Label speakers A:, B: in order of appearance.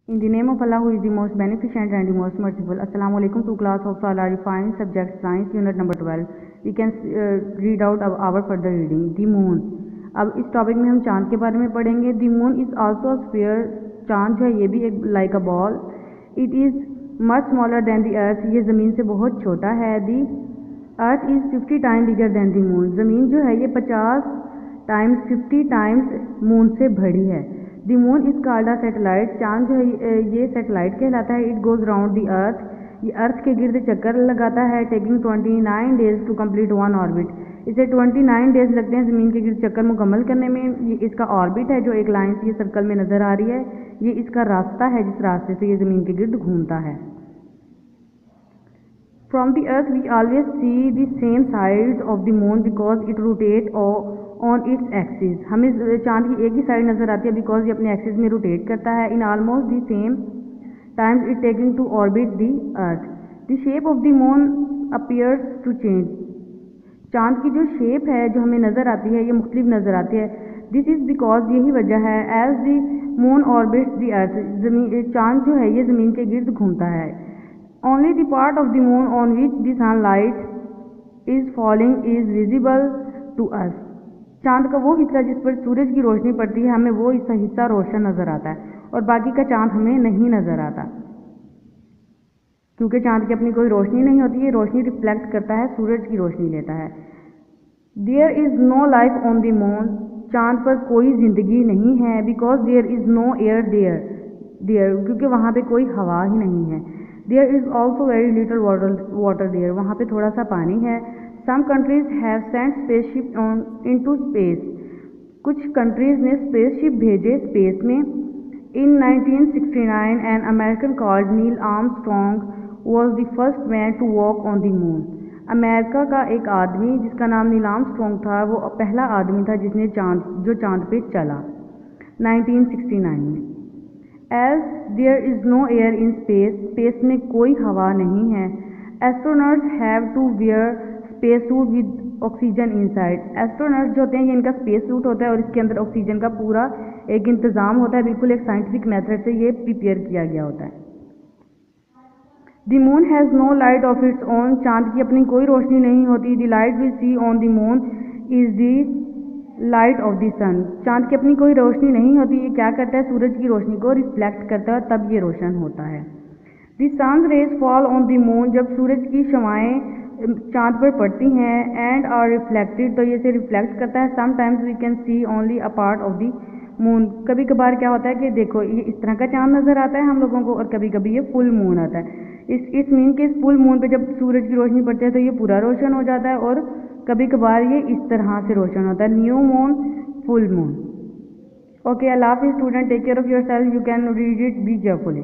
A: In the name of Allah, who is the most beneficent and the most merciful. Assalamu alaikum to class of Salah Refined Subject Science Unit number 12. We can read out our further reading. The Moon. अब इस topic में हम चांद के बारे में पढ़ेंगे. The moon is also a sphere. चांद है ये भी एक like a ball. It is much smaller than the earth. ये ज़मीन से बहुत छोटा है. The earth is 50 times bigger than the moon. ज़मीन जो है ये 50 times 50 times मून से बड़ी है. The moon is called a satellite. चांद जो है ये सैटेलाइट कहलाता है. It goes round the earth. ये अर्थ के गिर्द चक्कर लगाता है. Taking 29 days to complete one orbit. इसे 29 डेज लगते हैं ज़मीन के गिर्द चक्कर मुकम्मल करने में. ये इसका ऑर्बिट है जो एक लाइन से ये सर्कल में नज़र आ रही है. ये इसका रास्ता है जिस रास्ते से ये ज़मीन के गिर्द घूमता है. From the earth we always see the same sides of the moon because it rotates on its axis. हमें चांद की एक ही साइड नज़र आती है बिकॉज ये अपने एक्सिस में रोटेट करता है. In almost the same times it taking to orbit the earth. The shape of the moon appears to change. चांद की जो शेप है जो हमें नज़र आती है ये मुख्तलिफ नज़र आती है. This is because यही वजह है as the moon orbits the earth. चांद जो है ये ज़मीन के गिर्द घूमता है. Only the part of the moon on which the sunlight is falling is visible to us. चांद का वो हिस्सा जिस पर सूरज की रोशनी पड़ती है हमें वो हिस्सा रोशन नज़र आता है और बाकी का चांद हमें नहीं नज़र आता क्योंकि चांद की अपनी कोई रोशनी नहीं होती है. रोशनी रिफ्लेक्ट करता है, सूरज की रोशनी लेता है. There is no life on the moon. चांद पर कोई ज़िंदगी नहीं है because there is no air there क्योंकि वहाँ पे कोई हवा ही नहीं है. There is also very little water there. वहाँ पे थोड़ा सा पानी है. Some countries have sent spaceship into space. कुछ कंट्रीज़ ने स्पेसशिप भेजे स्पेस में. In 1969 an American called Neil Armstrong was the first man to walk on the moon. America का एक आदमी जिसका नाम नील आर्मस्ट्रॉन्ग था वो पहला आदमी था जिसने चांद पे चला 1969 में. As there is no air in space, space में कोई हवा नहीं है. Astronauts have to wear spacesuit with oxygen inside. Astronauts जो होते हैं ये इनका स्पेस सूट होता है और इसके अंदर ऑक्सीजन का पूरा एक इंतज़ाम होता है. बिल्कुल एक साइंटिफिक मेथड से ये प्रिपेयर किया गया होता है. The moon has no light of its own. चांद की अपनी कोई रोशनी नहीं होती. The light we see on the moon is the light of the sun. चांद की अपनी कोई रोशनी नहीं होती. ये क्या करता है, सूरज की रोशनी को रिफ्लेक्ट करता है तब ये रोशन होता है. The sun's rays fall on the moon. जब सूरज की शमाएँ चांद पर पड़ती हैं एंड आर रिफ्लेक्टेड तो ये इसे रिफ्लेक्ट करता है. Sometimes we can see only a part of the moon. कभी कभार क्या होता है कि देखो ये इस तरह का चांद नज़र आता है हम लोगों को और कभी कभी ये फुल मून आता है. इस मीन के फुल मून पे जब सूरज की रोशनी पड़ती है तो ये पूरा रोशन हो जाता है और कभी कभार ये इस तरह से रोशन होता है. New moon, full moon. Okay, अल्लाह हाफिज़ student. Take care of your self. You can read it, be carefully.